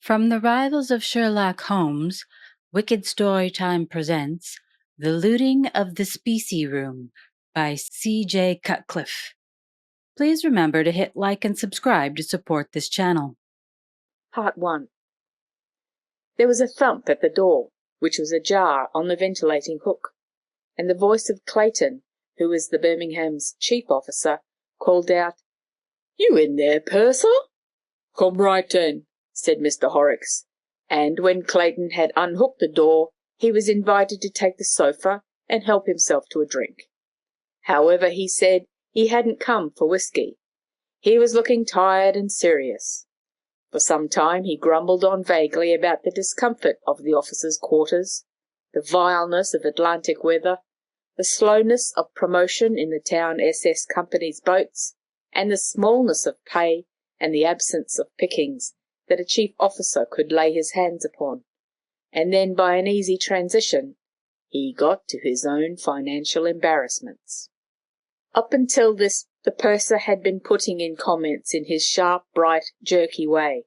From the rivals of Sherlock Holmes, Wicked Storytime presents The Looting of the Specie Room by C.J. Cutcliffe. Please remember to hit like and subscribe to support this channel. Part 1. There was a thump at the door, which was ajar on the ventilating hook, and the voice of Clayton, who was the Birmingham's chief officer, called out, "You in there, purser?" "Come right in," said Mr Horrocks, and when Clayton had unhooked the door, he was invited to take the sofa and help himself to a drink. However, he said he hadn't come for whisky. He was looking tired and serious. For some time he grumbled on vaguely about the discomfort of the officers' quarters, the vileness of Atlantic weather, the slowness of promotion in the town SS Company's boats, and the smallness of pay and the absence of pickings that a chief officer could lay his hands upon. And then, by an easy transition, he got to his own financial embarrassments. Up until this, the purser had been putting in comments in his sharp, bright, jerky way.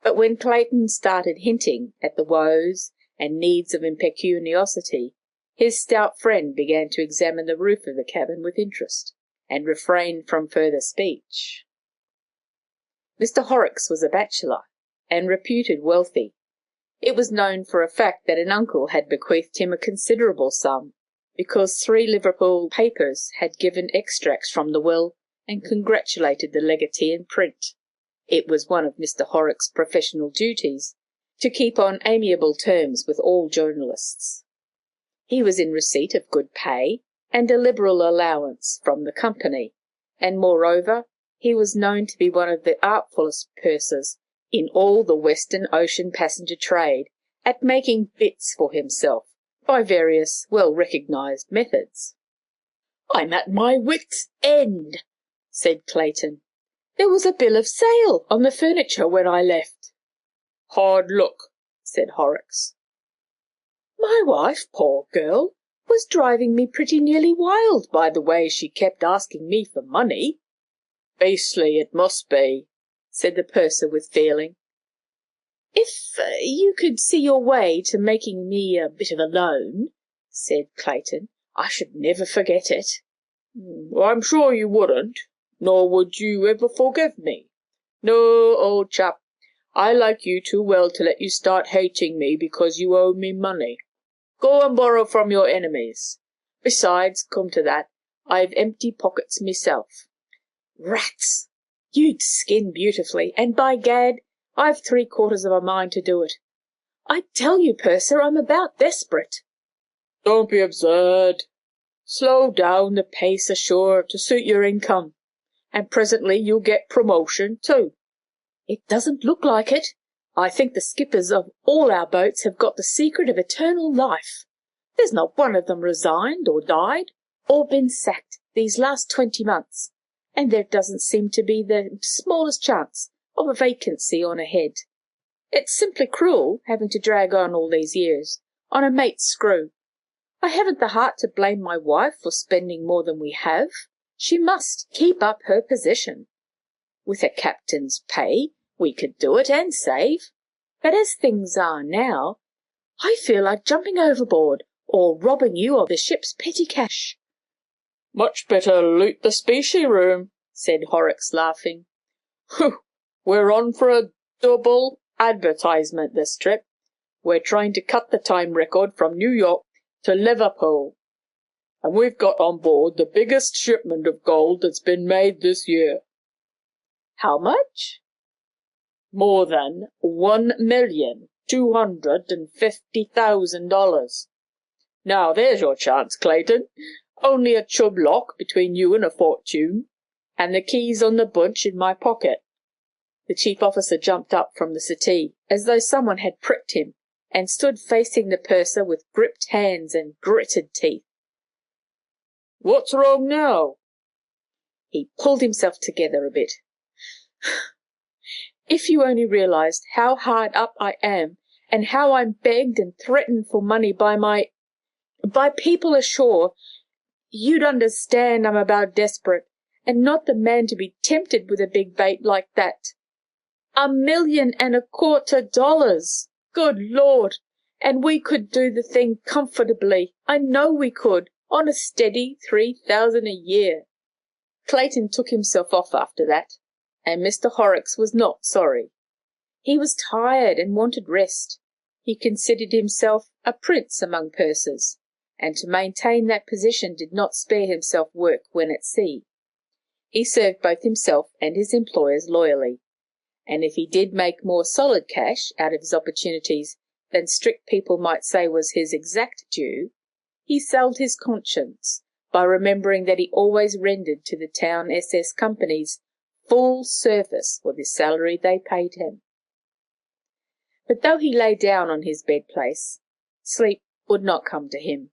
But when Clayton started hinting at the woes and needs of impecuniosity, his stout friend began to examine the roof of the cabin with interest, and refrained from further speech. Mr Horrocks was a bachelor, and reputed wealthy. It was known for a fact that an uncle had bequeathed him a considerable sum, because 3 Liverpool papers had given extracts from the will and congratulated the legatee in print. It was one of Mr Horrocks' professional duties to keep on amiable terms with all journalists. He was in receipt of good pay and a liberal allowance from the company, and moreover he was known to be one of the artfullest pursers in all the Western Ocean passenger trade at making bits for himself by various well-recognized methods. "I'm at my wits' end," said Clayton. "There was a bill of sale on the furniture when I left." "Hard luck," said Horrocks. "My wife, poor girl, was driving me pretty nearly wild by the way she kept asking me for money." "Beastly it must be," said the purser with feeling. "If you could see your way to making me a bit of a loan," said Clayton, "I should never forget it." "I'm sure you wouldn't, nor would you ever forgive me. No, old chap, I like you too well to let you start hating me because you owe me money. Go and borrow from your enemies. Besides, come to that, I've empty pockets myself." "Rats! You'd skin beautifully, and by gad, I've 3/4 of a mind to do it. I tell you, purser, I'm about desperate." "Don't be absurd. Slow down the pace ashore to suit your income, and presently you'll get promotion too." "It doesn't look like it. I think the skippers of all our boats have got the secret of eternal life. There's not one of them resigned or died or been sacked these last 20 months, and there doesn't seem to be the smallest chance of a vacancy on ahead. It's simply cruel having to drag on all these years on a mate's screw. I haven't the heart to blame my wife for spending more than we have. She must keep up her position. With a captain's pay, we could do it and save. But as things are now, I feel like jumping overboard or robbing you of the ship's petty cash." "Much better loot the Specie room," said Horrocks, laughing. "We're on for a double advertisement this trip. We're trying to cut the time record from New York to Liverpool, and we've got on board the biggest shipment of gold that's been made this year." "How much?" "More than $1,250,000. Now there's your chance, Clayton. Only a chub lock between you and a fortune, and the keys on the bunch in my pocket." The chief officer jumped up from the settee as though someone had pricked him, and stood facing the purser with gripped hands and gritted teeth. "What's wrong now?" He pulled himself together a bit. "If you only realized how hard up I am, and how I'm begged and threatened for money by people ashore, you'd understand I'm about desperate, and not the man to be tempted with a big bait like that." $1,250,000! Good Lord! And we could do the thing comfortably. I know we could, on a steady 3,000 a year. Clayton took himself off after that, and Mr. Horrocks was not sorry. He was tired and wanted rest. He considered himself a prince among pursers, and to maintain that position did not spare himself work when at sea. He served both himself and his employers loyally, and if he did make more solid cash out of his opportunities than strict people might say was his exact due, he sold his conscience by remembering that he always rendered to the town SS companies full service for the salary they paid him. But though he lay down on his bed-place, sleep would not come to him,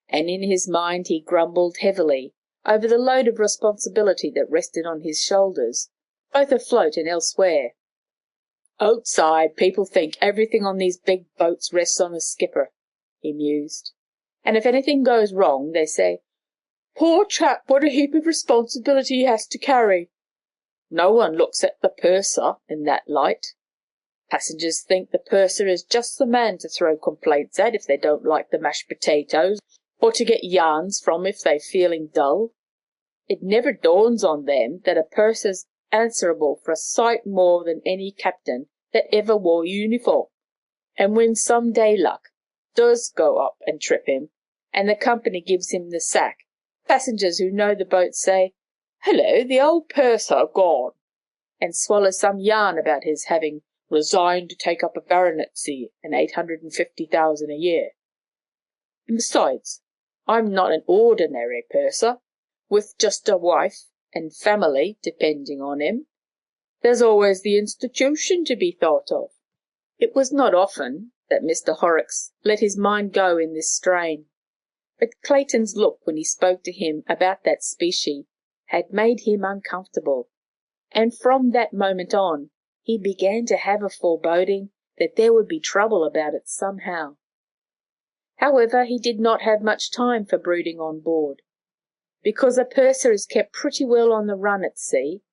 and in his mind he grumbled heavily over the load of responsibility that rested on his shoulders, both afloat and elsewhere. "Outside, people think everything on these big boats rests on the skipper," he mused, "and if anything goes wrong, they say, 'Poor chap, what a heap of responsibility he has to carry.' No one looks at the purser in that light. Passengers think the purser is just the man to throw complaints at if they don't like the mashed potatoes, or to get yarns from if they're feeling dull. It never dawns on them that a purser's answerable for a sight more than any captain that ever wore uniform. And when some day luck does go up and trip him, and the company gives him the sack, passengers who know the boat say, 'Hello, the old purser gone,' and swallow some yarn about his having resigned to take up a baronetcy and 850,000 a year. And besides, I'm not an ordinary purser, with just a wife and family depending on him. There's always the institution to be thought of." It was not often that Mr. Horrocks let his mind go in this strain, but Clayton's look when he spoke to him about that specie had made him uncomfortable, and from that moment on he began to have a foreboding that there would be trouble about it somehow. However, he did not have much time for brooding on board, because a purser is kept pretty well on the run at sea.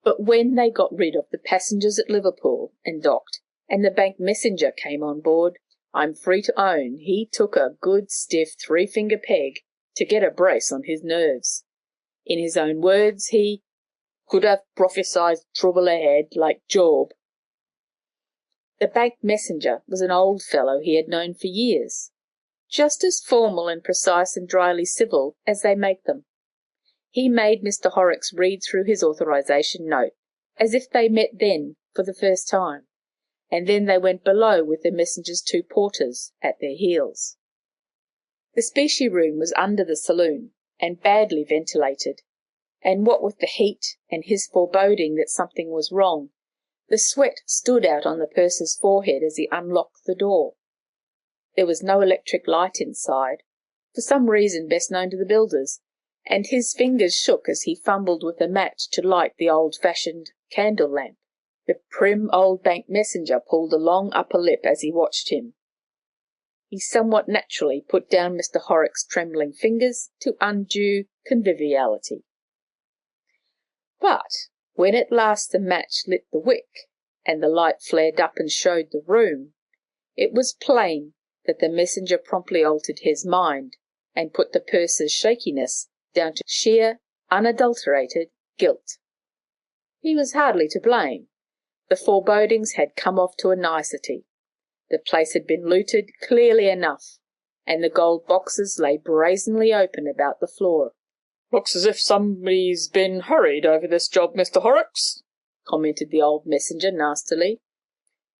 But when they got rid of the passengers at Liverpool and docked, and the bank messenger came on board, I'm free to own he took a good stiff three-finger peg to get a brace on his nerves. In his own words, he could have prophesied trouble ahead like Job. The bank messenger was an old fellow he had known for years, just as formal and precise and dryly civil as they make them. He made Mr. Horrocks read through his authorization note, as if they met then for the first time, and then they went below with the messenger's two porters at their heels. The specie room was under the saloon, and badly ventilated, and what with the heat and his foreboding that something was wrong, the sweat stood out on the purser's forehead as he unlocked the door. There was no electric light inside, for some reason best known to the builders, and his fingers shook as he fumbled with a match to light the old-fashioned candle lamp. The prim old bank messenger pulled a long upper lip as he watched him. He somewhat naturally put down Mr. Horrocks' trembling fingers to undue conviviality. But when at last the match lit the wick, and the light flared up and showed the room, it was plain that the messenger promptly altered his mind, and put the purser's shakiness down to sheer, unadulterated guilt. He was hardly to blame. The forebodings had come off to a nicety. The place had been looted clearly enough, and the gold boxes lay brazenly open about the floor. "Looks as if somebody's been hurried over this job, Mr. Horrocks," commented the old messenger nastily.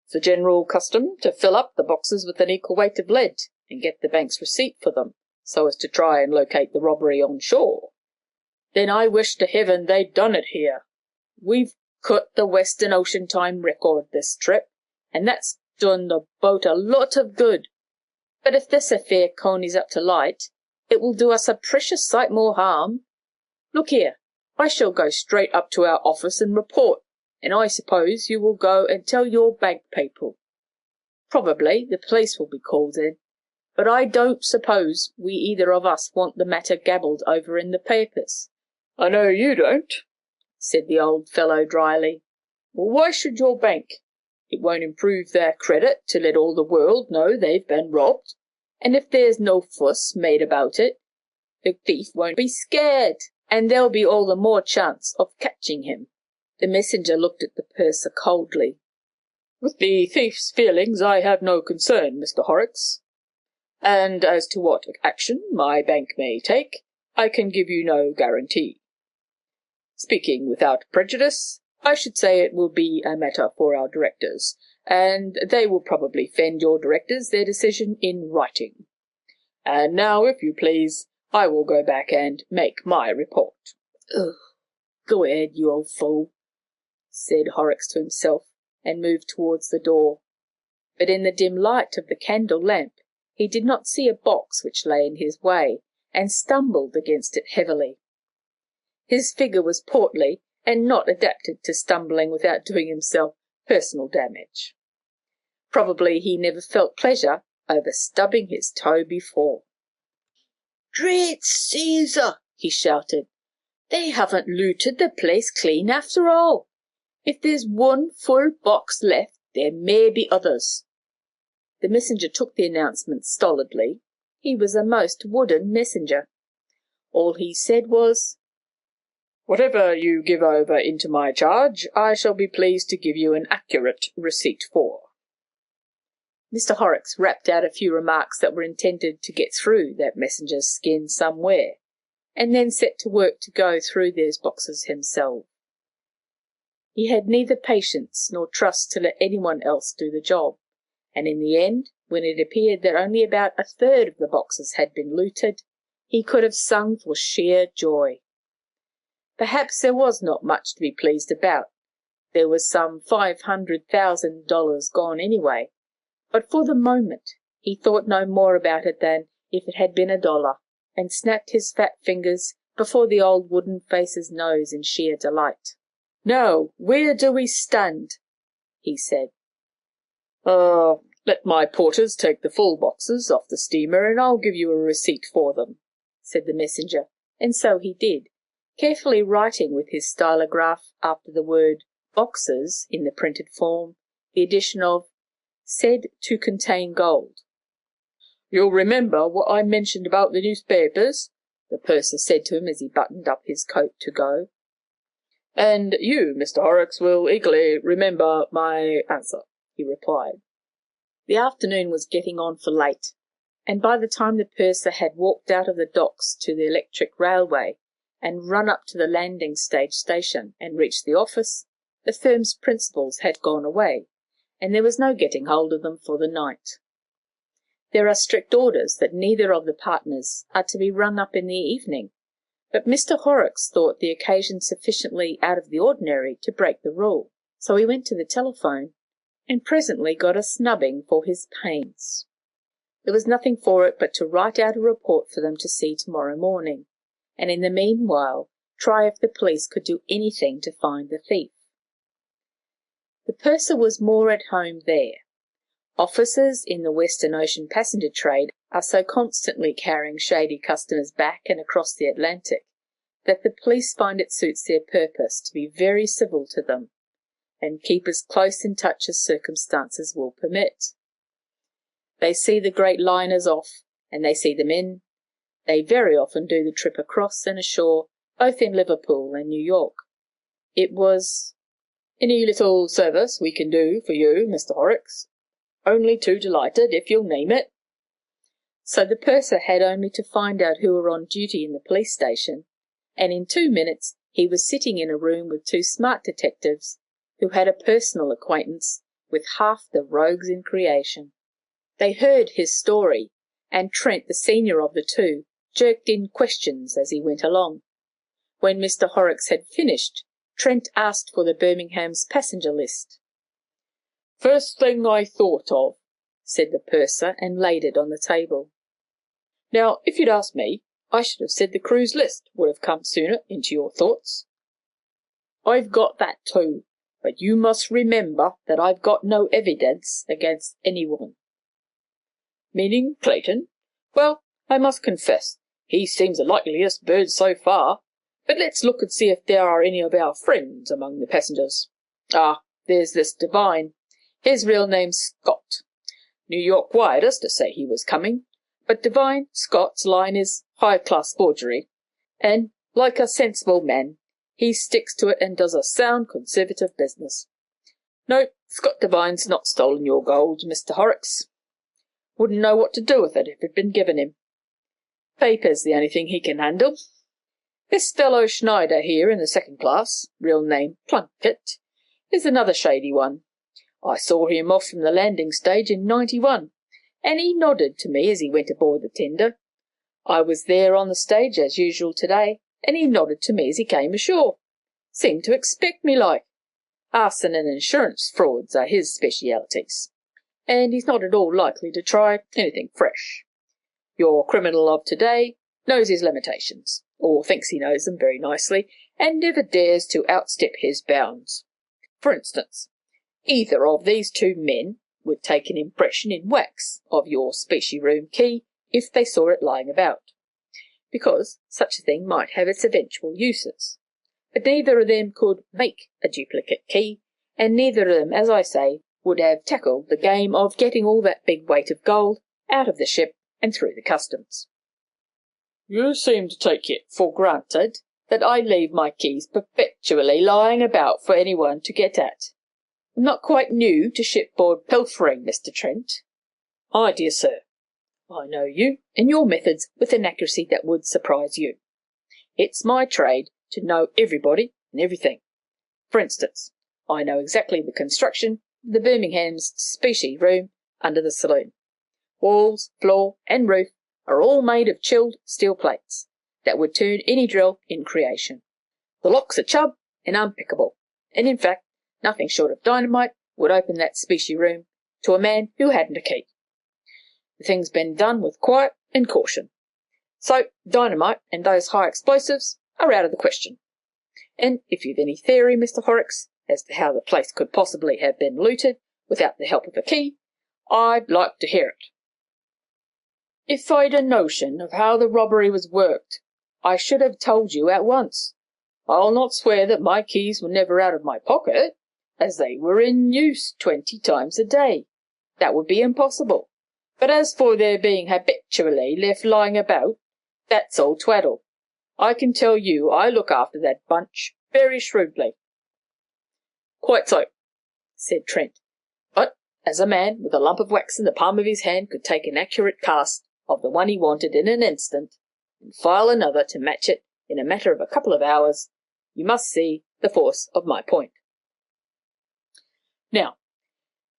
"It's a general custom to fill up the boxes with an equal weight of lead, and get the bank's receipt for them, so as to try and locate the robbery on shore. Then I wish to heaven they'd done it here. We've cut the Western Ocean time record this trip, and that's done the boat a lot of good. But if this affair conies up to light, it will do us a precious sight more harm. Look here, I shall go straight up to our office and report, and I suppose you will go and tell your bank people. Probably the police will be called in, but I don't suppose we either of us want the matter gabbled over in the papers." "I know you don't," said the old fellow dryly. Well, why should your bank? It won't improve their credit to let all the world know they've been robbed, and if there's no fuss made about it, the thief won't be scared, and there'll be all the more chance of catching him." The messenger looked at the purser coldly. "With the thief's feelings I have no concern, Mr. Horrocks, and as to what action my bank may take, I can give you no guarantee. Speaking without prejudice, I should say it will be a matter for our directors, and they will probably send your directors their decision in writing. And now, if you please, I will go back and make my report." "Ugh, go ahead, you old fool," said Horrocks to himself, and moved towards the door. But in the dim light of the candle lamp he did not see a box which lay in his way, and stumbled against it heavily. His figure was portly, and not adapted to stumbling without doing himself personal damage. Probably he never felt pleasure over stubbing his toe before. "Great Caesar!" he shouted. "They haven't looted the place clean after all. If there's one full box left, there may be others." The messenger took the announcement stolidly. He was a most wooden messenger. All he said was, "Whatever you give over into my charge, I shall be pleased to give you an accurate receipt for." Mr. Horrocks rapped out a few remarks that were intended to get through that messenger's skin somewhere, and then set to work to go through those boxes himself. He had neither patience nor trust to let anyone else do the job, and in the end, when it appeared that only about a third of the boxes had been looted, he could have sung for sheer joy. Perhaps there was not much to be pleased about. There was some $500,000 gone anyway, but for the moment he thought no more about it than if it had been $1, and snapped his fat fingers before the old wooden face's nose in sheer delight. "Now, where do we stand?" he said. Let my porters take the full boxes off the steamer, and I'll give you a receipt for them," said the messenger, and so he did, carefully writing with his stylograph after the word boxes in the printed form the addition of "said to contain gold." "You'll remember what I mentioned about the newspapers," the purser said to him as he buttoned up his coat to go. "And you, Mr. Horrocks, will equally remember my answer," he replied. The afternoon was getting on for late, and by the time the purser had walked out of the docks to the electric railway, and run up to the landing stage station, and reached the office, the firm's principals had gone away, and there was no getting hold of them for the night. There are strict orders that neither of the partners are to be rung up in the evening, but Mr. Horrocks thought the occasion sufficiently out of the ordinary to break the rule, so he went to the telephone, and presently got a snubbing for his pains. There was nothing for it but to write out a report for them to see tomorrow morning, and in the meanwhile try if the police could do anything to find the thief. The purser was more at home there. Officers in the Western Ocean passenger trade are so constantly carrying shady customers back and across the Atlantic that the police find it suits their purpose to be very civil to them, and keep as close in touch as circumstances will permit. They see the great liners off, and they see them in. They very often do the trip across and ashore, both in Liverpool and New York. It was, "Any little service we can do for you, Mr. Horrocks? Only too delighted, if you'll name it." So the purser had only to find out who were on duty in the police station, and in 2 minutes he was sitting in a room with 2 smart detectives who had a personal acquaintance with half the rogues in creation. They heard his story, and Trent, the senior of the 2, jerked in questions as he went along. When Mr. Horrocks had finished, Trent asked for the Birmingham's passenger list. "First thing I thought of," said the purser, and laid it on the table. "Now, if you'd asked me, I should have said the cruise list would have come sooner into your thoughts. I've got that too, but you must remember that I've got no evidence against anyone." "Meaning Clayton? Well, I must confess, he seems the likeliest bird so far, but let's look and see if there are any of our friends among the passengers. there's this Devine. His real name's Scott. New York wired us to say he was coming, but Devine Scott's line is high-class forgery, and, like a sensible man, he sticks to it and does a sound conservative business. No, Scott Devine's not stolen your gold, Mr Horrocks. Wouldn't know what to do with it if it'd been given him. Paper's the only thing he can handle. This fellow Schneider here in the second class, real name Plunkett, is another shady one. I saw him off from the landing stage in '91, and he nodded to me as he went aboard the tender. I was there on the stage as usual today, and he nodded to me as he came ashore. Seemed to expect me like. Arson and insurance frauds are his specialities, and he's not at all likely to try anything fresh. Your criminal of today knows his limitations, or thinks he knows them very nicely, and never dares to outstep his bounds. For instance, either of these two men would take an impression in wax of your Specie room key if they saw it lying about, because such a thing might have its eventual uses. But neither of them could make a duplicate key, and neither of them, as I say, would have tackled the game of getting all that big weight of gold out of the ship and through the customs. You seem to take it for granted that I leave my keys perpetually lying about for anyone to get at. I'm not quite new to shipboard pilfering, Mr Trent. My dear sir, I know you and your methods with an accuracy that would surprise you. It's my trade to know everybody and everything. For instance, I know exactly the construction of the Birmingham's Specie room under the saloon. Walls, floor, and roof are all made of chilled steel plates that would turn any drill in creation. The locks are chub and unpickable, and in fact, nothing short of dynamite would open that Specie room to a man who hadn't a key. The thing's been done with quiet and caution. So dynamite and those high explosives are out of the question. And if you've any theory, Mr Horrocks, as to how the place could possibly have been looted without the help of a key, I'd like to hear it. If I'd a notion of how the robbery was worked, I should have told you at once. I'll not swear that my keys were never out of my pocket, as they were in use 20 times a day. That would be impossible. But as for their being habitually left lying about, that's all twaddle. I can tell you I look after that bunch very shrewdly. Quite so, said Trent. But as a man with a lump of wax in the palm of his hand could take an accurate cast of the one he wanted in an instant, and file another to match it in a matter of a couple of hours, you must see the force of my point. Now,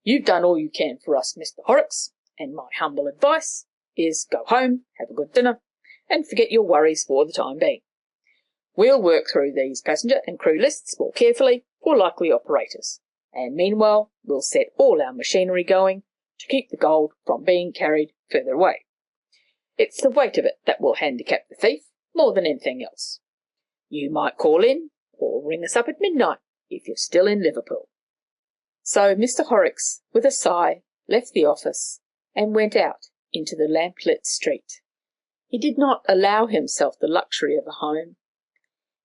you've done all you can for us, Mr Horrocks, and my humble advice is go home, have a good dinner, and forget your worries for the time being. We'll work through these passenger and crew lists more carefully for likely operators, and meanwhile we'll set all our machinery going to keep the gold from being carried further away. It's the weight of it that will handicap the thief more than anything else. You might call in or ring us up at midnight if you're still in Liverpool. So Mr Horrocks, with a sigh, left the office and went out into the lamplit street. He did not allow himself the luxury of a home.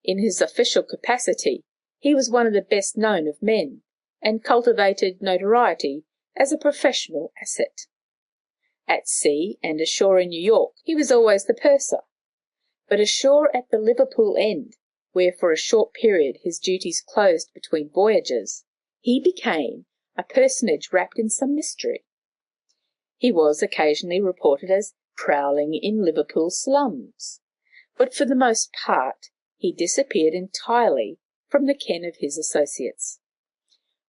In his official capacity, he was one of the best known of men, and cultivated notoriety as a professional asset. At sea and ashore in New York, he was always the purser, but ashore at the Liverpool end, where for a short period his duties closed between voyages, he became a personage wrapped in some mystery. He was occasionally reported as prowling in Liverpool slums, but for the most part he disappeared entirely from the ken of his associates.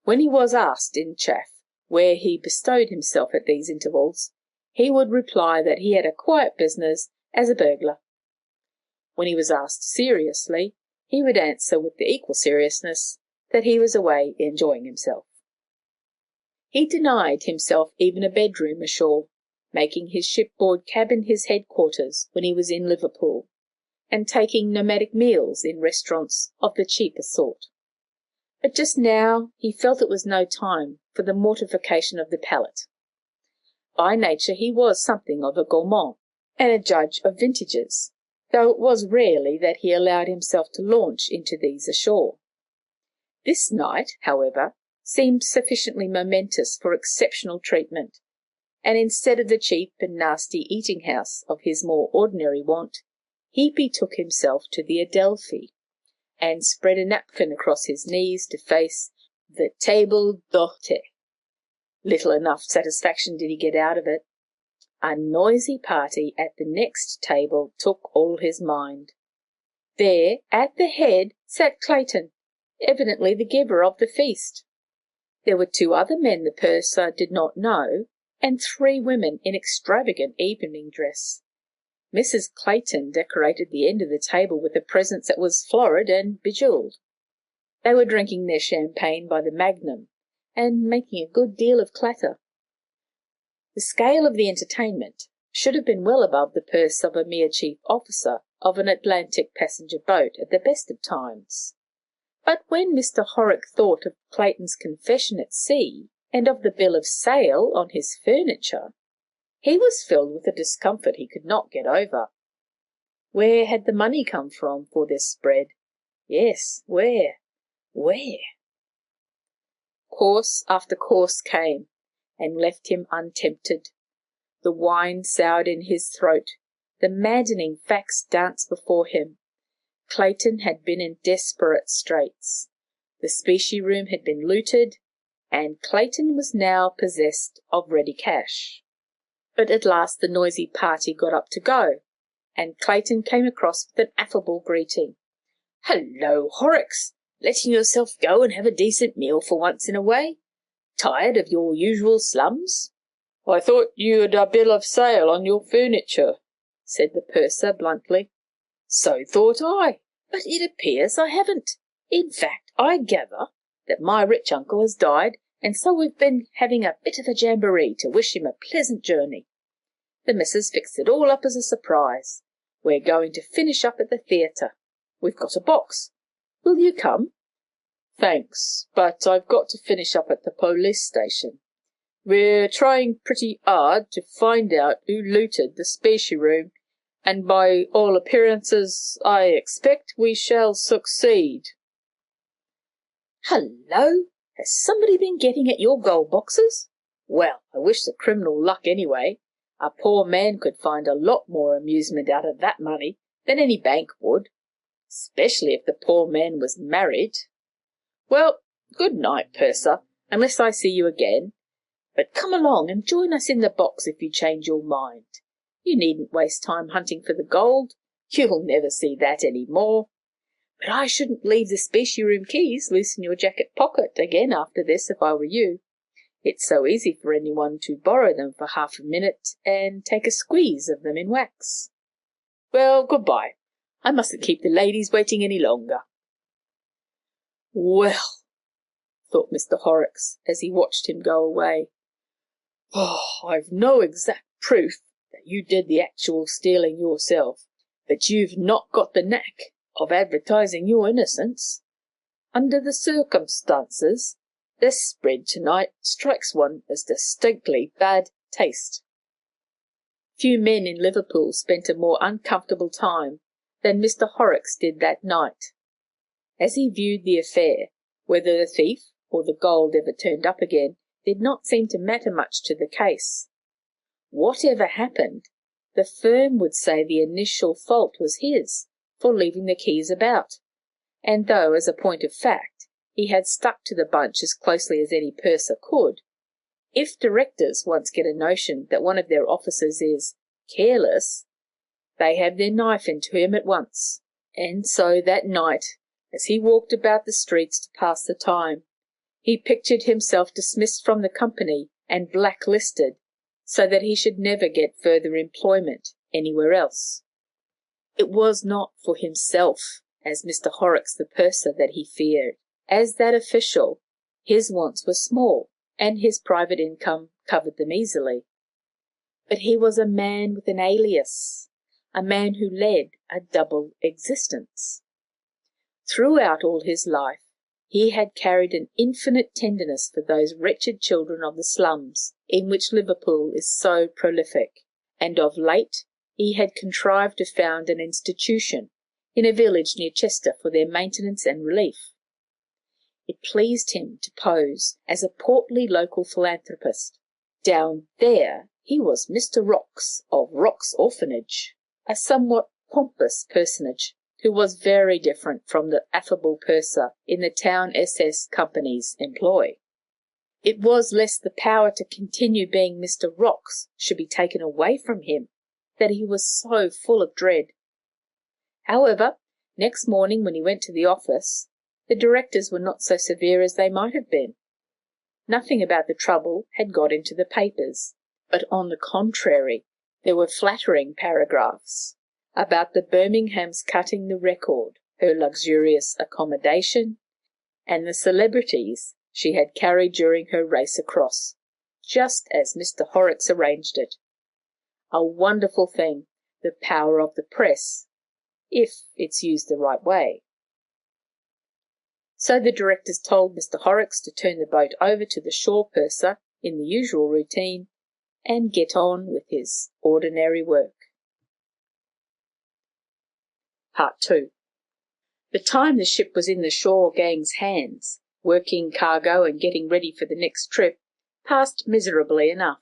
When he was asked in chaff where he bestowed himself at these intervals, he would reply that he had a quiet business as a burglar. When he was asked seriously, he would answer with the equal seriousness that he was away enjoying himself. He denied himself even a bedroom ashore, making his shipboard cabin his headquarters when he was in Liverpool, and taking nomadic meals in restaurants of the cheaper sort. But just now he felt it was no time for the mortification of the palate. By nature he was something of a gourmand, and a judge of vintages, though it was rarely that he allowed himself to launch into these ashore. This night, however, seemed sufficiently momentous for exceptional treatment, and instead of the cheap and nasty eating-house of his more ordinary wont, he betook himself to the Adelphi, and spread a napkin across his knees to face the table d'hote. Little enough satisfaction did he get out of it. A noisy party at the next table took all his mind. There, at the head, sat Clayton, evidently the giver of the feast. There were 2 other men the purser did not know, and 3 women in extravagant evening dress. Mrs. Clayton decorated the end of the table with a presence that was florid and bejewelled. They were drinking their champagne by the magnum, and making a good deal of clatter. The scale of the entertainment should have been well above the purse of a mere chief officer of an Atlantic passenger boat at the best of times. But when Mr. Horrocks thought of Clayton's confession at sea, and of the bill of sale on his furniture, he was filled with a discomfort he could not get over. Where had the money come from for this spread? Yes, where? Course after course came, and left him untempted. The wine soured in his throat, the maddening facts danced before him. Clayton had been in desperate straits. The Specie room had been looted, and Clayton was now possessed of ready cash. But at last the noisy party got up to go, and Clayton came across with an affable greeting. "Hello, Horrocks! Letting yourself go and have a decent meal for once in a way? Tired of your usual slums?" "I thought you'd a bill of sale on your furniture," said the purser bluntly. "So thought I, but it appears I haven't. In fact, I gather that my rich uncle has died, and so we've been having a bit of a jamboree to wish him a pleasant journey. The missus fixed it all up as a surprise. We're going to finish up at the theatre. We've got a box. Will you come?" "Thanks, but I've got to finish up at the police station. We're trying pretty hard to find out who looted the Specie room, and by all appearances I expect we shall succeed." "Hullo! Has somebody been getting at your gold boxes? Well, I wish the criminal luck anyway. A poor man could find a lot more amusement out of that money than any bank would, especially if the poor man was married. Well, good night, purser, unless I see you again. But come along and join us in the box if you change your mind. You needn't waste time hunting for the gold. You'll never see that any more. But I shouldn't leave the Specie room keys loose in your jacket pocket again after this if I were you. It's so easy for anyone to borrow them for half a minute and take a squeeze of them in wax. Well, good-bye. I mustn't keep the ladies waiting any longer." "Well," thought Mr. Horrocks, as he watched him go away, "I've no exact proof that you did the actual stealing yourself, but you've not got the knack of advertising your innocence. Under the circumstances, this spread tonight strikes one as distinctly bad taste." Few men in Liverpool spent a more uncomfortable time than Mr. Horrocks did that night. As he viewed the affair, whether the thief or the gold ever turned up again did not seem to matter much to the case. Whatever happened, the firm would say the initial fault was his for leaving the keys about, and though, as a point of fact, he had stuck to the bunch as closely as any purser could, if directors once get a notion that one of their officers is careless, they have their knife into him at once. And so that night, as he walked about the streets to pass the time, he pictured himself dismissed from the company and blacklisted, so that he should never get further employment anywhere else. It was not for himself, as Mr. Horrocks the purser, that he feared. As that official, his wants were small, and his private income covered them easily. But he was a man with an alias, a man who led a double existence. Throughout all his life, he had carried an infinite tenderness for those wretched children of the slums in which Liverpool is so prolific, and of late he had contrived to found an institution in a village near Chester for their maintenance and relief. It pleased him to pose as a portly local philanthropist. Down there he was Mr. Horrocks of Rock's Orphanage, a somewhat pompous personage, who was very different from the affable purser in the town SS Company's employ. It was lest the power to continue being Mr. Horrocks should be taken away from him that he was so full of dread. However, next morning when he went to the office, the directors were not so severe as they might have been. Nothing about the trouble had got into the papers, but on the contrary, there were flattering paragraphs about the Birmingham's cutting the record, her luxurious accommodation, and the celebrities she had carried during her race across, just as Mr. Horrocks arranged it. A wonderful thing, the power of the press, if it's used the right way. So the directors told Mr. Horrocks to turn the boat over to the shore purser in the usual routine and get on with his ordinary work. Part 2. The time the ship was in the shore gang's hands, working cargo and getting ready for the next trip, passed miserably enough.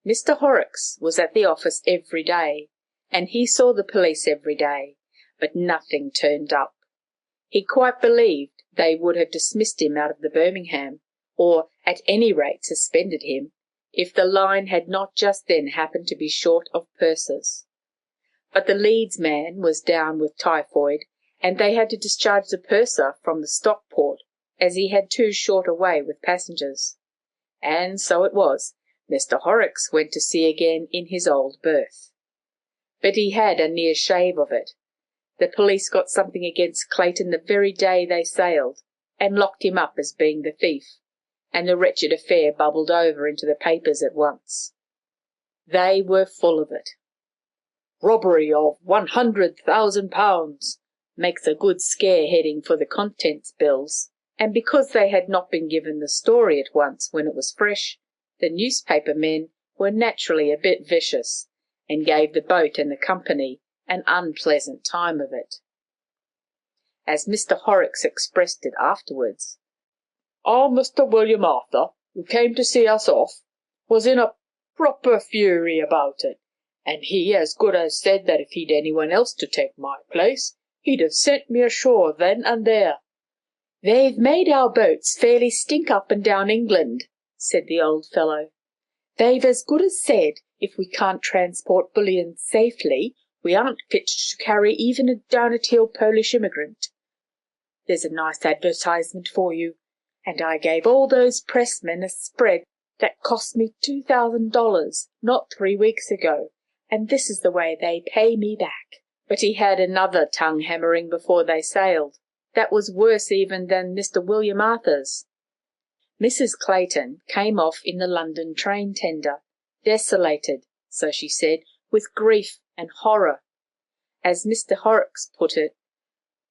Mr. Horrocks was at the office every day, and he saw the police every day, but nothing turned up. He quite believed they would have dismissed him out of the Birmingham, or at any rate suspended him, if the line had not just then happened to be short of pursers. But the Leeds man was down with typhoid, and they had to discharge the purser from the Stockport, as he had too short a way with passengers. And so it was, Mr. Horrocks went to sea again in his old berth. But he had a near shave of it. The police got something against Clayton the very day they sailed, and locked him up as being the thief, and the wretched affair bubbled over into the papers at once. They were full of it. "Robbery of £100,000 makes a good scare heading for the contents bills, and because they had not been given the story at once when it was fresh, the newspaper men were naturally a bit vicious, and gave the boat and the company an unpleasant time of it. As Mr. Horrocks expressed it afterwards, "Our Mr. William Arthur, who came to see us off, was in a proper fury about it, and he as good as said that if he'd anyone else to take my place, he'd have sent me ashore then and there." "They've made our boats fairly stink up and down England," said the old fellow. "They've as good as said if we can't transport bullion safely, we aren't fit to carry even a down-at-heel Polish immigrant. There's a nice advertisement for you, and I gave all those pressmen a spread that cost me $2,000 not 3 weeks ago, and this is the way they pay me back." But he had another tongue-hammering before they sailed. That was worse even than Mr. William Arthur's. Mrs. Clayton came off in the London train tender, desolated, so she said, with grief and horror. As Mr. Horrocks put it,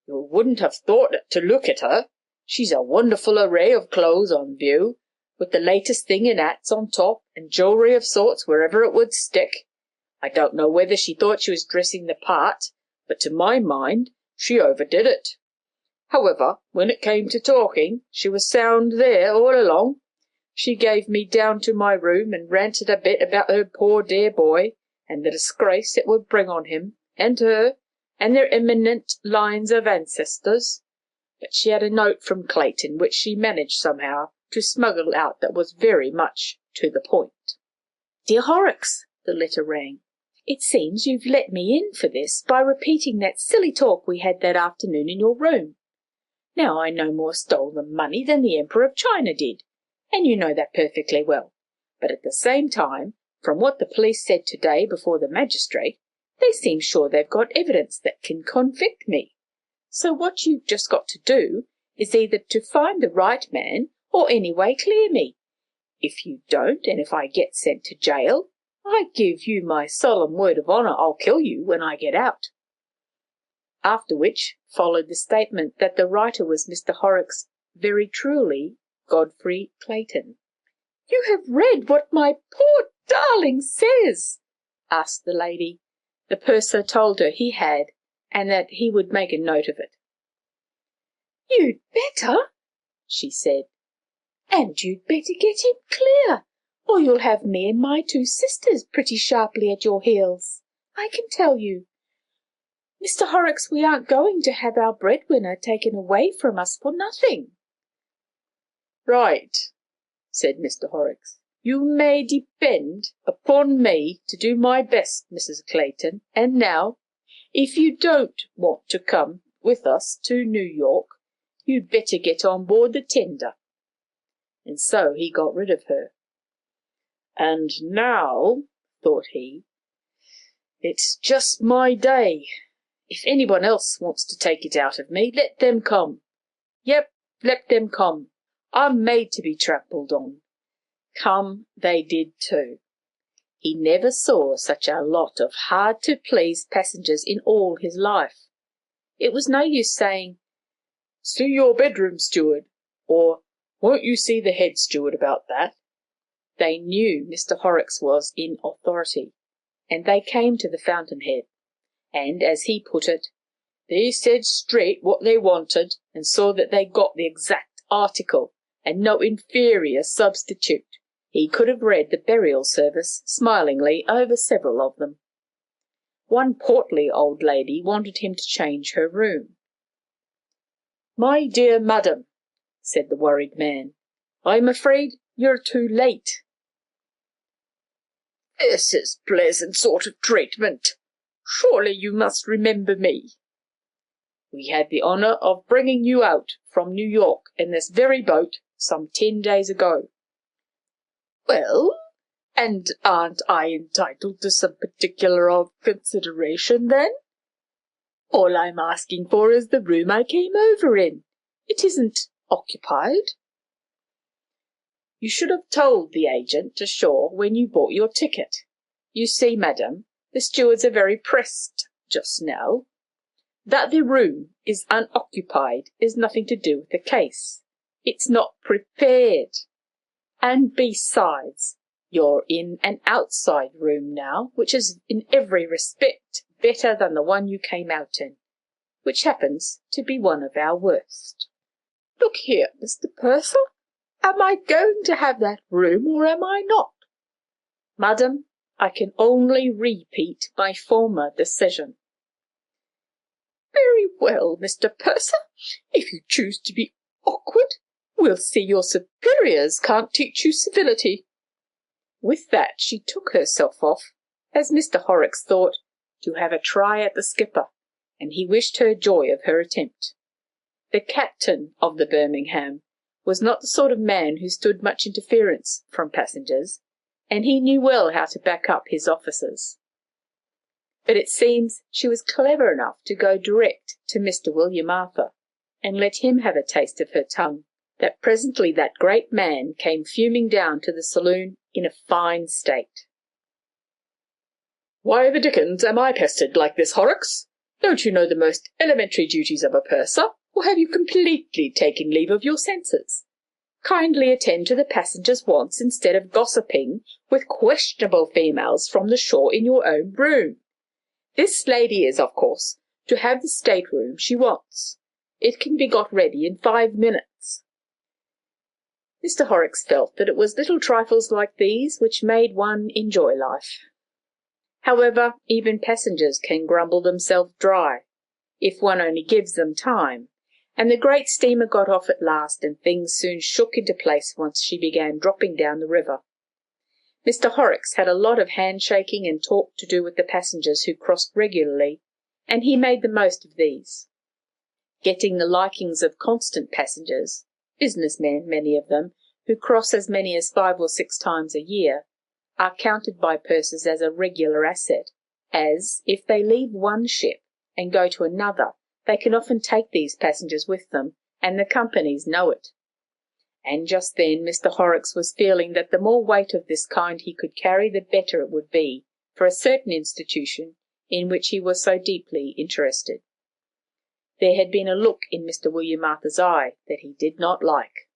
"You wouldn't have thought it to look at her. She's a wonderful array of clothes on view, with the latest thing in hats on top, and jewellery of sorts wherever it would stick. I don't know whether she thought she was dressing the part, but to my mind she overdid it. However, when it came to talking, she was sound there all along. She gave me down to my room and ranted a bit about her poor dear boy, and the disgrace it would bring on him, and her, and their eminent lines of ancestors. But she had a note from Clayton which she managed somehow to smuggle out that was very much to the point. "Dear Horrocks," the letter ran, "it seems you've let me in for this by repeating that silly talk we had that afternoon in your room. Now I no more stole the money than the Emperor of China did, and you know that perfectly well. But at the same time, from what the police said today before the magistrate, they seem sure they've got evidence that can convict me. So what you've just got to do is either to find the right man or anyway clear me. If you don't, and if I get sent to jail, I give you my solemn word of honour I'll kill you when I get out." After which followed the statement that the writer was Mr. Horrocks, very truly Godfrey Clayton. "You have read what my poor darling says?" asked the lady. The purser told her he had, and that he would make a note of it. "You'd better. she said. "And you'd better get him clear, or you'll have me and my 2 sisters pretty sharply at your heels, I can tell you. Mr. Horrocks, we aren't going to have our breadwinner taken away from us for nothing." "Right," said Mr. Horrocks. "You may depend upon me to do my best, Mrs. Clayton. And now, if you don't want to come with us to New York, you'd better get on board the tender." And so he got rid of her. "And now," thought he, "it's just my day. If anyone else wants to take it out of me, let them come. Yep, let them come. I'm made to be trampled on." Come they did too. He never saw such a lot of hard-to-please passengers in all his life. It was no use saying, "See your bedroom, steward," or "Won't you see the head steward about that?" They knew Mr. Horrocks was in authority, and they came to the fountainhead, and, as he put it, they said straight what they wanted, and saw that they got the exact article, and no inferior substitute. He could have read the burial service smilingly over several of them. One portly old lady wanted him to change her room. "My dear madam," said the worried man, "I'm afraid you're too late." "This is pleasant sort of treatment. Surely you must remember me." "We had the honour of bringing you out from New York in this very boat some 10 days ago." "Well, and aren't I entitled to some particular of consideration then? All I'm asking for is the room I came over in. It isn't occupied." "You should have told the agent ashore when you bought your ticket. You see, madam, the stewards are very pressed just now. That the room is unoccupied is nothing to do with the case. It's not prepared. And besides, you're in an outside room now, which is in every respect better than the one you came out in, which happens to be one of our worst." "Look here, Mr. Purcell, am I going to have that room, or am I not?" "Madam, I can only repeat my former decision." "Very well, Mr. Purcell. If you choose to be awkward, we'll see your superiors can't teach you civility." With that she took herself off, as Mr. Horrocks thought, to have a try at the skipper, and he wished her joy of her attempt. The captain of the Birmingham was not the sort of man who stood much interference from passengers, and he knew well how to back up his officers. But it seems she was clever enough to go direct to Mr. William Arthur, and let him have a taste of her tongue, that presently that great man came fuming down to the saloon in a fine state. "Why the dickens am I pestered like this, Horrocks? Don't you know the most elementary duties of a purser, or have you completely taken leave of your senses? Kindly attend to the passengers' wants instead of gossiping with questionable females from the shore in your own room. This lady is, of course, to have the stateroom she wants. It can be got ready in 5 minutes." Mr. Horrocks felt that it was little trifles like these which made one enjoy life. However, even passengers can grumble themselves dry, if one only gives them time, and the great steamer got off at last, and things soon shook into place once she began dropping down the river. Mr. Horrocks had a lot of handshaking and talk to do with the passengers who crossed regularly, and he made the most of these. Getting the likings of constant passengers, business men, many of them, who cross as many as 5 or 6 times a year, are counted by pursers as a regular asset, as, if they leave one ship and go to another, they can often take these passengers with them, and the companies know it. And just then Mr. Horrocks was feeling that the more weight of this kind he could carry, the better it would be for a certain institution in which he was so deeply interested. There had been a look in Mr. William Arthur's eye that he did not like.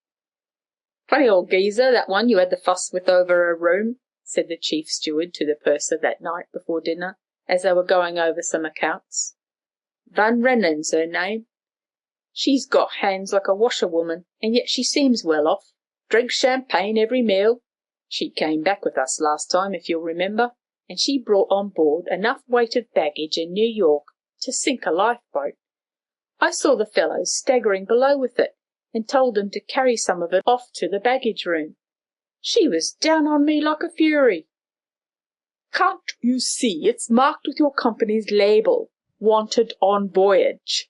"Funny old geezer, that one you had the fuss with over a room," said the chief steward to the purser that night before dinner, as they were going over some accounts. "Van Renen's her name. She's got hands like a washerwoman, and yet she seems well off. Drinks champagne every meal. She came back with us last time, if you'll remember, and she brought on board enough weight of baggage in New York to sink a lifeboat. I saw the fellows staggering below with it, and told them to carry some of it off to the baggage room. She was down on me like a fury. Can't you see it's marked with your company's label, wanted on voyage?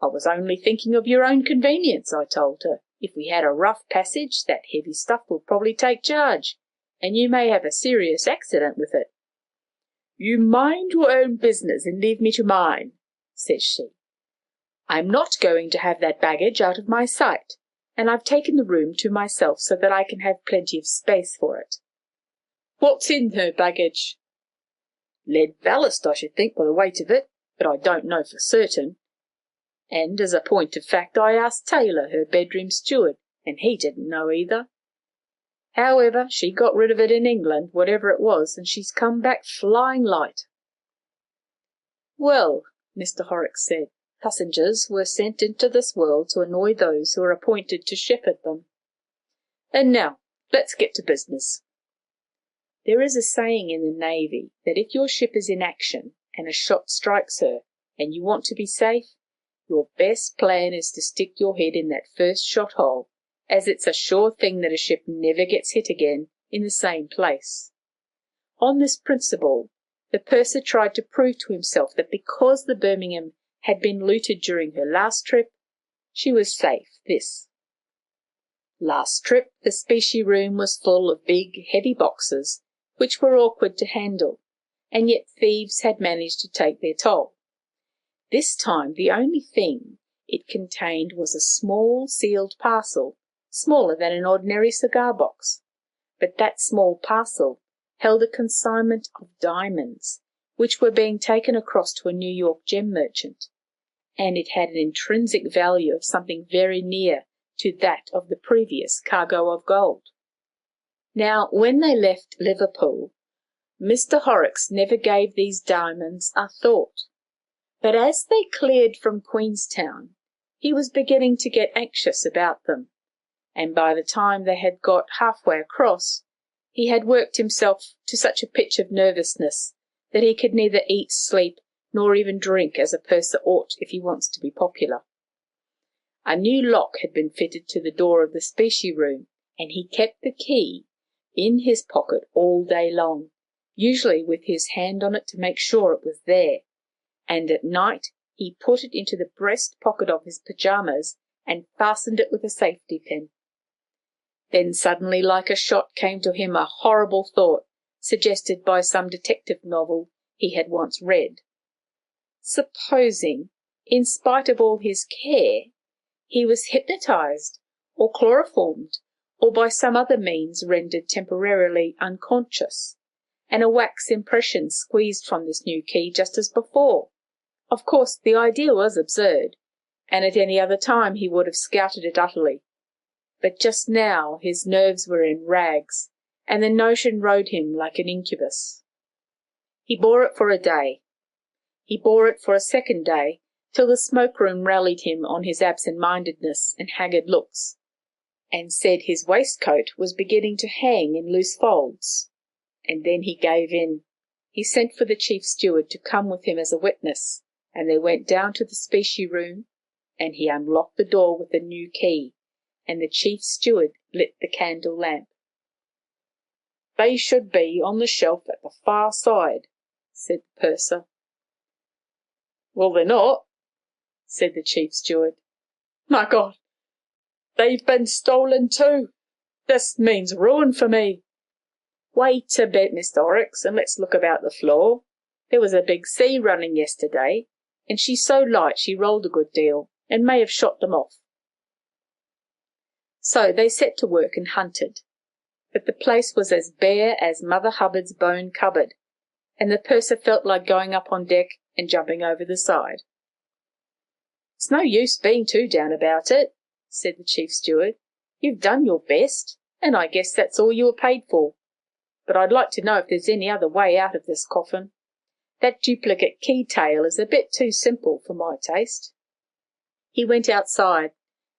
I was only thinking of your own convenience, I told her. If we had a rough passage, that heavy stuff will probably take charge, and you may have a serious accident with it. You mind your own business and leave me to mine, says she. I'm not going to have that baggage out of my sight, and I've taken the room to myself so that I can have plenty of space for it. What's in her baggage? Lead ballast, I should think, by the weight of it, but I don't know for certain. And as a point of fact, I asked Taylor, her bedroom steward, and he didn't know either. However, she got rid of it in England, whatever it was, and she's come back flying light. Well, Mr Horrocks said, passengers were sent into this world to annoy those who are appointed to shepherd them. And now, let's get to business. There is a saying in the Navy that if your ship is in action and a shot strikes her, and you want to be safe, your best plan is to stick your head in that first shot hole, as it's a sure thing that a ship never gets hit again in the same place. On this principle, the purser tried to prove to himself that because the Birmingham had been looted during her last trip, she was safe this. Last trip, the Specie room was full of big, heavy boxes, which were awkward to handle, and yet thieves had managed to take their toll. This time the only thing it contained was a small sealed parcel, smaller than an ordinary cigar box. But that small parcel held a consignment of diamonds, which were being taken across to a New York gem merchant, and it had an intrinsic value of something very near to that of the previous cargo of gold. Now, when they left Liverpool, Mr Horrocks never gave these diamonds a thought. But as they cleared from Queenstown, he was beginning to get anxious about them, and by the time they had got halfway across, he had worked himself to such a pitch of nervousness that he could neither eat, sleep, nor even drink as a purser ought if he wants to be popular. A new lock had been fitted to the door of the Specie room, and he kept the key in his pocket all day long, usually with his hand on it to make sure it was there, and at night he put it into the breast pocket of his pyjamas and fastened it with a safety pin. Then suddenly, like a shot, came to him a horrible thought, suggested by some detective novel he had once read. Supposing, in spite of all his care, he was hypnotized, or chloroformed, or by some other means rendered temporarily unconscious, and a wax impression squeezed from this new key just as before. Of course, the idea was absurd, and at any other time he would have scouted it utterly. But just now his nerves were in rags, and the notion rode him like an incubus. He bore it for a day. He bore it for a second day, till the smoke-room rallied him on his absent-mindedness and haggard looks, and said his waistcoat was beginning to hang in loose folds. And then he gave in. He sent for the chief steward to come with him as a witness, and they went down to the Specie room, and he unlocked the door with a new key, and the chief steward lit the candle lamp. They should be on the shelf at the far side, said the purser. Well, they're not, said the chief steward. My God, they've been stolen too. This means ruin for me. Wait a bit, Mr Horrocks, and let's look about the floor. There was a big sea running yesterday, and she's so light she rolled a good deal, and may have shot them off. So they set to work and hunted, but the place was as bare as Mother Hubbard's bone cupboard, and the purser felt like going up on deck and jumping over the side. It's no use being too down about it, said the chief steward. You've done your best, and I guess that's all you were paid for. But I'd like to know if there's any other way out of this coffin. That duplicate key tail is a bit too simple for my taste. He went outside,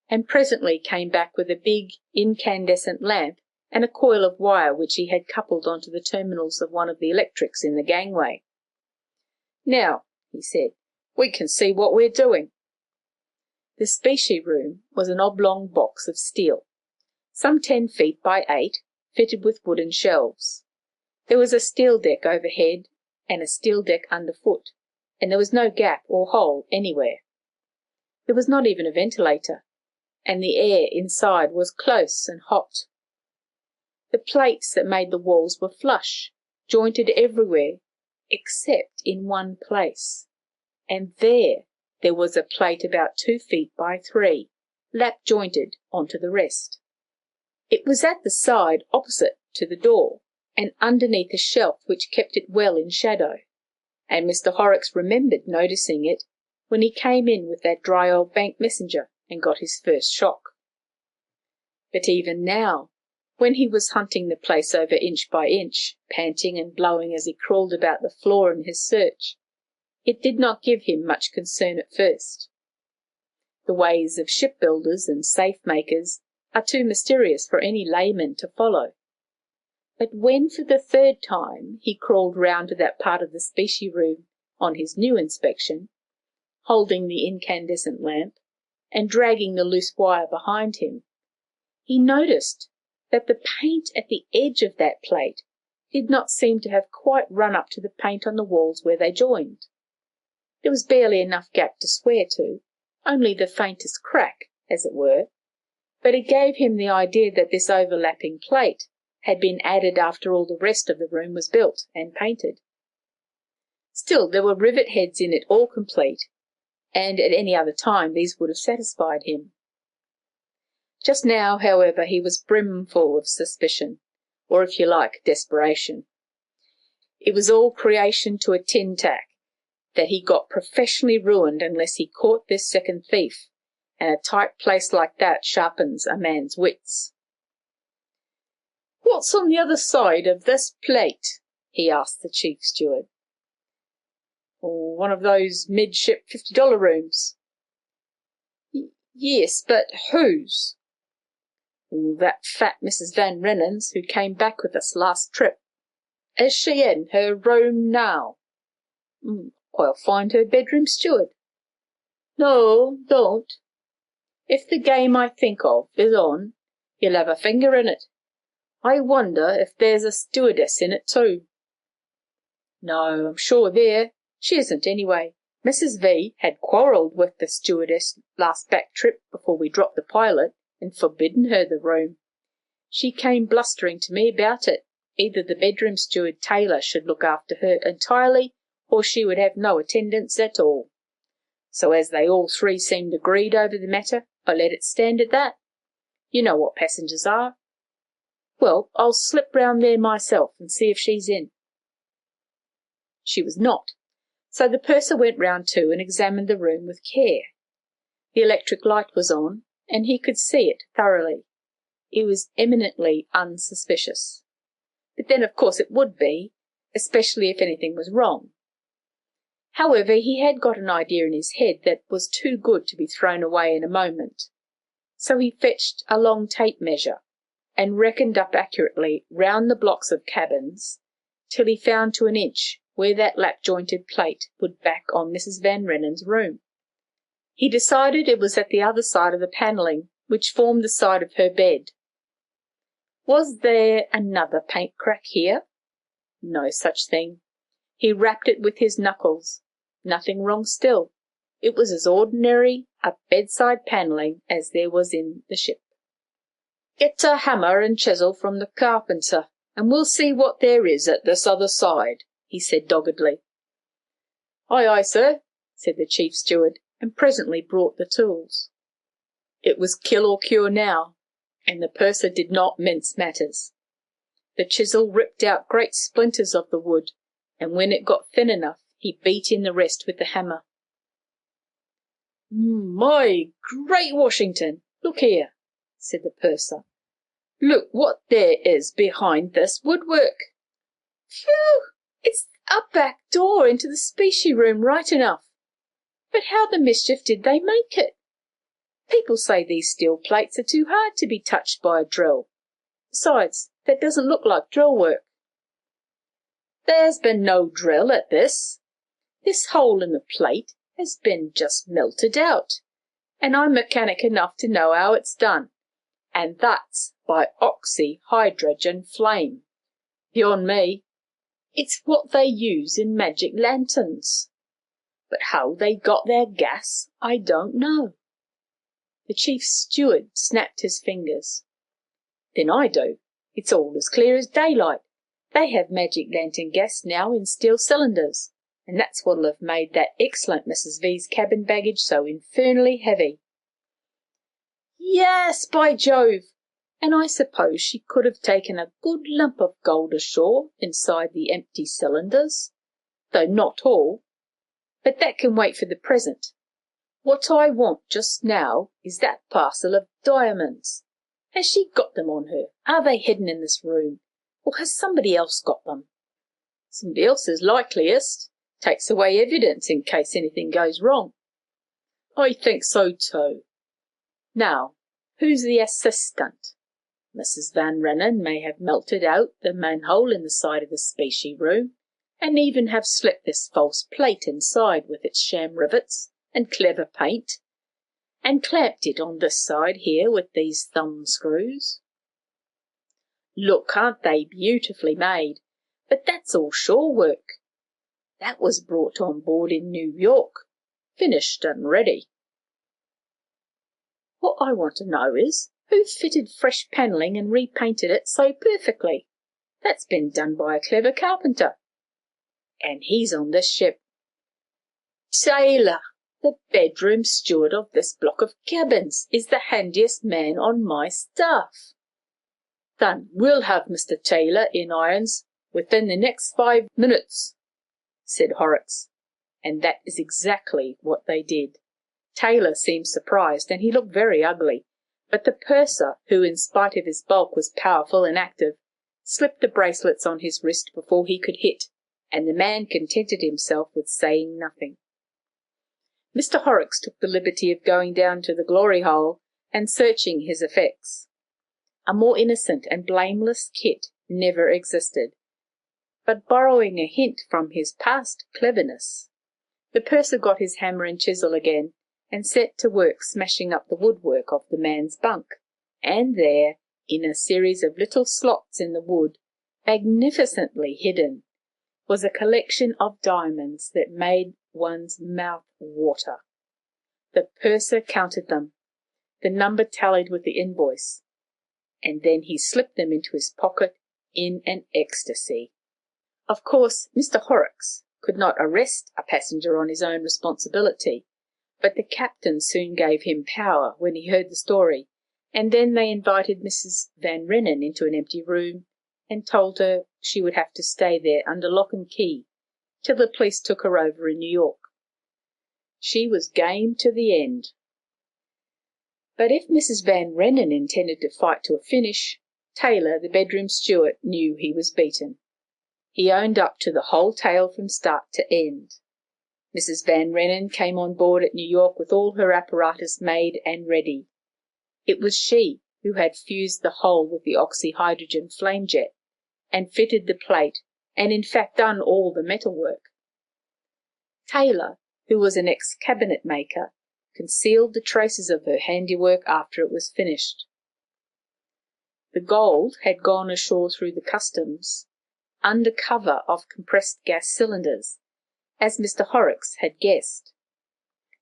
and presently came back with a big incandescent lamp and a coil of wire which he had coupled onto the terminals of one of the electrics in the gangway. "Now," he said, "we can see what we're doing." The specie room was an oblong box of steel, some 10 feet by 8, fitted with wooden shelves. There was a steel deck overhead and a steel deck underfoot, and there was no gap or hole anywhere. There was not even a ventilator, and the air inside was close and hot. The plates that made the walls were flush, jointed everywhere except in one place, and there was a plate about 2 feet by 3, lap-jointed onto the rest. It was at the side opposite to the door, and underneath a shelf which kept it well in shadow, and Mr Horrocks remembered noticing it when he came in with that dry old bank messenger and got his first shock. But even now, when he was hunting the place over inch by inch, panting and blowing as he crawled about the floor in his search, it did not give him much concern at first. The ways of shipbuilders and safe-makers are too mysterious for any layman to follow. But when for the 3rd time he crawled round to that part of the specie room on his new inspection, holding the incandescent lamp and dragging the loose wire behind him, he noticed that the paint at the edge of that plate did not seem to have quite run up to the paint on the walls where they joined. There was barely enough gap to swear to, only the faintest crack, as it were, but it gave him the idea that this overlapping plate had been added after all the rest of the room was built and painted. Still, there were rivet heads in it all complete, and at any other time these would have satisfied him. Just now, however, he was brimful of suspicion, or if you like, desperation. It was all creation to a tin tack that he got professionally ruined unless he caught this second thief, and a tight place like that sharpens a man's wits. "What's on the other side of this plate?" he asked the chief steward. "One of those midship $50 rooms." "Yes, but whose?" "That fat Mrs Van Rennen's, who came back with us last trip." "Is she in her room now?" "I'll find her bedroom steward." "No, don't. If the game I think of is on, you'll have a finger in it. I wonder if there's a stewardess in it too." "No, I'm sure there. She isn't anyway. Mrs V had quarrelled with the stewardess last back trip before we dropped the pilot, and forbidden her the room. She came blustering to me about it. Either the bedroom steward Taylor should look after her entirely, or she would have no attendance at all. So as they all 3 seemed agreed over the matter, I let it stand at that. You know what passengers are. Well, I'll slip round there myself and see if she's in." She was not, so the purser went round too and examined the room with care. The electric light was on, and he could see it thoroughly. It was eminently unsuspicious. But then, of course, it would be, especially if anything was wrong. However, he had got an idea in his head that was too good to be thrown away in a moment. So he fetched a long tape measure and reckoned up accurately round the blocks of cabins till he found to an inch where that lap-jointed plate would back on Mrs Van Rennen's room. He decided it was at the other side of the panelling which formed the side of her bed. Was there another paint crack here? No such thing. He rapped it with his knuckles. Nothing wrong still. It was as ordinary a bedside panelling as there was in the ship. "Get a hammer and chisel from the carpenter, and we'll see what there is at this other side," he said doggedly. "Aye, aye, sir," said the chief steward, and presently brought the tools. It was kill or cure now, and the purser did not mince matters. The chisel ripped out great splinters of the wood, and when it got thin enough, he beat in the rest with the hammer. "My great Washington, look here," said the purser. "Look what there is behind this woodwork." "Phew! It's a back door into the specie room right enough. But how the mischief did they make it?" People say these steel plates are too hard to be touched by a drill. Besides, that doesn't look like drill work. There's been no drill at this. This hole in the plate has been just melted out, and I'm mechanic enough to know how it's done, and that's by oxyhydrogen flame. Beyond me. It's what they use in magic lanterns. But how they got their gas, I don't know. The chief steward snapped his fingers. Then I do. It's all as clear as daylight. They have magic lantern gas now in steel cylinders, and that's what'll have made that excellent Mrs. V's cabin baggage so infernally heavy. Yes, by Jove! And I suppose she could have taken a good lump of gold ashore inside the empty cylinders, though not all. But that can wait for the present. What I want just now is that parcel of diamonds. Has she got them on her? Are they hidden in this room? Or has somebody else got them? Somebody else is likeliest. Takes away evidence in case anything goes wrong. I think so too. Now, who's the assistant? Mrs. Van Rennen may have melted out the manhole in the side of the Specie room, and even have slipped this false plate inside with its sham rivets and clever paint, and clamped it on this side here with these thumb screws. Look, aren't they beautifully made? But that's all shore work. That was brought on board in New York, finished and ready. What I want to know is, who fitted fresh panelling and repainted it so perfectly? That's been done by a clever carpenter. And he's on this ship. Taylor, the bedroom steward of this block of cabins, is the handiest man on my staff. Then we'll have Mr. Taylor in irons within the next 5 minutes, said Horrocks, and that is exactly what they did. Taylor seemed surprised, and he looked very ugly, but the purser, who in spite of his bulk was powerful and active, slipped the bracelets on his wrist before he could hit, and the man contented himself with saying nothing. Mr. Horrocks took the liberty of going down to the glory hole and searching his effects. A more innocent and blameless kit never existed, but borrowing a hint from his past cleverness, the purser got his hammer and chisel again, and set to work smashing up the woodwork of the man's bunk, and there, in a series of little slots in the wood, magnificently hidden, was a collection of diamonds that made one's mouth water. The purser counted them. The number tallied with the invoice, and then he slipped them into his pocket in an ecstasy. Of course, Mr. Horrocks could not arrest a passenger on his own responsibility, but the captain soon gave him power when he heard the story, and then they invited Mrs. Van Rennen into an empty room and told her she would have to stay there under lock and key till the police took her over in New York. She was game to the end. But if Mrs. Van Rennen intended to fight to a finish, Taylor, the bedroom steward, knew he was beaten. He owned up to the whole tale from start to end. Mrs. Van Rennen came on board at New York with all her apparatus made and ready. It was she who had fused the hole with the oxyhydrogen flame jet, and fitted the plate, and in fact done all the metal work. Taylor, who was an ex-cabinet maker, concealed the traces of her handiwork after it was finished. The gold had gone ashore through the customs, under cover of compressed gas cylinders, as Mr. Horrocks had guessed,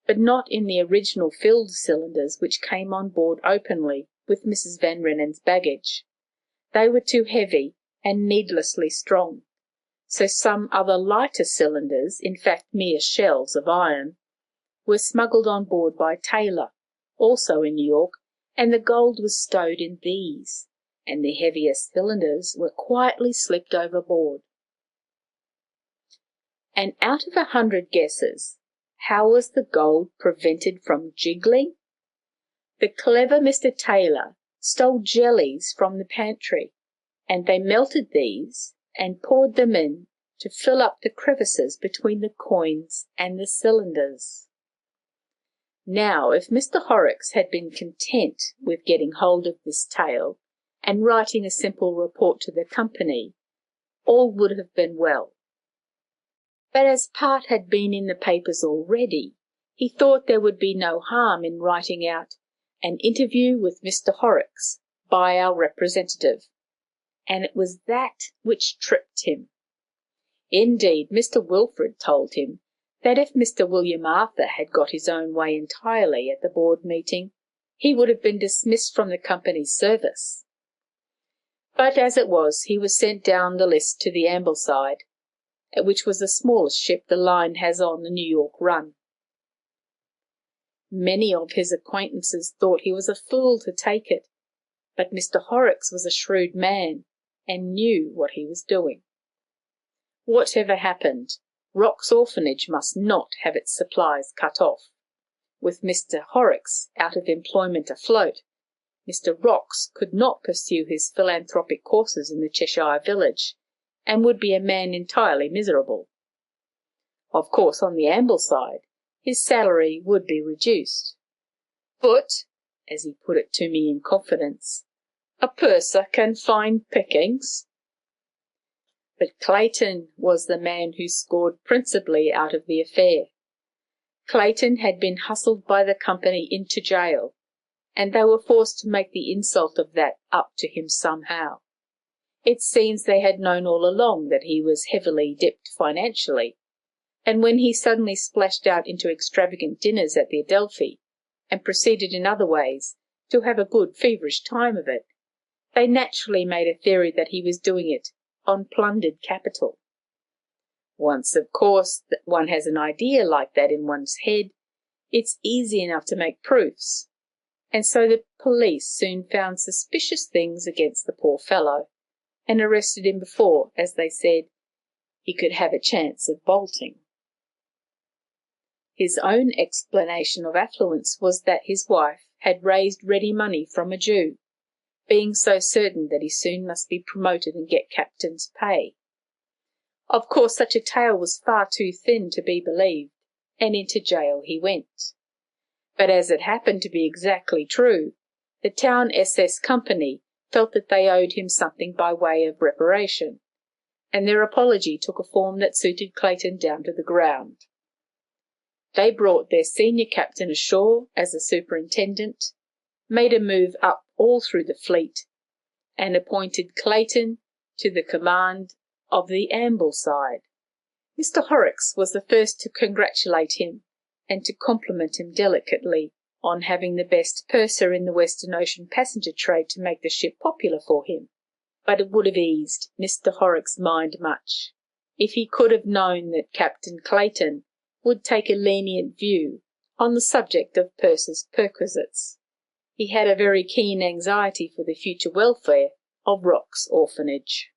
but not in the original filled cylinders which came on board openly with Mrs. Van Rennen's baggage. They were too heavy and needlessly strong, so some other lighter cylinders, in fact mere shells of iron, were smuggled on board by Taylor, also in New York, and the gold was stowed in these, and the heavier cylinders were quietly slipped overboard. And out of 100 guesses, how was the gold prevented from jiggling? The clever Mr. Taylor stole jellies from the pantry, and they melted these and poured them in to fill up the crevices between the coins and the cylinders. Now, if Mr Horrocks had been content with getting hold of this tale and writing a simple report to the company, all would have been well. But as part had been in the papers already, he thought there would be no harm in writing out an interview with Mr Horrocks by our representative, and it was that which tripped him. Indeed, Mr Wilfred told him that if Mr William Arthur had got his own way entirely at the board meeting, he would have been dismissed from the company's service. But as it was, he was sent down the list to the Ambleside, which was the smallest ship the line has on the New York run. Many of his acquaintances thought he was a fool to take it, but Mr Horrocks was a shrewd man and knew what he was doing. Whatever happened, Rock's orphanage must not have its supplies cut off. With Mr Horrocks out of employment afloat, Mr Rocks could not pursue his philanthropic courses in the Cheshire village, and would be a man entirely miserable. Of course, on the Ambleside, his salary would be reduced. But, as he put it to me in confidence, a purser can find pickings. But Clayton was the man who scored principally out of the affair. Clayton had been hustled by the company into jail, and they were forced to make the insult of that up to him somehow. It seems they had known all along that he was heavily dipped financially, and when he suddenly splashed out into extravagant dinners at the Adelphi, and proceeded in other ways to have a good feverish time of it, they naturally made a theory that he was doing it on plundered capital. Once, of course, that one has an idea like that in one's head, it's easy enough to make proofs, and so the police soon found suspicious things against the poor fellow, and arrested him before, as they said, he could have a chance of bolting. His own explanation of affluence was that his wife had raised ready money from a Jew, being so certain that he soon must be promoted and get captain's pay. Of course, such a tale was far too thin to be believed, and into jail he went. But as it happened to be exactly true, the town SS Company felt that they owed him something by way of reparation, and their apology took a form that suited Clayton down to the ground. They brought their senior captain ashore as a superintendent, made a move up all through the fleet, and appointed Clayton to the command of the Ambleside. Mr Horrocks was the first to congratulate him and to compliment him delicately on having the best purser in the Western Ocean passenger trade to make the ship popular for him. But it would have eased Mr Horrocks' mind much if he could have known that Captain Clayton would take a lenient view on the subject of pursers' perquisites. He had a very keen anxiety for the future welfare of Rock's orphanage.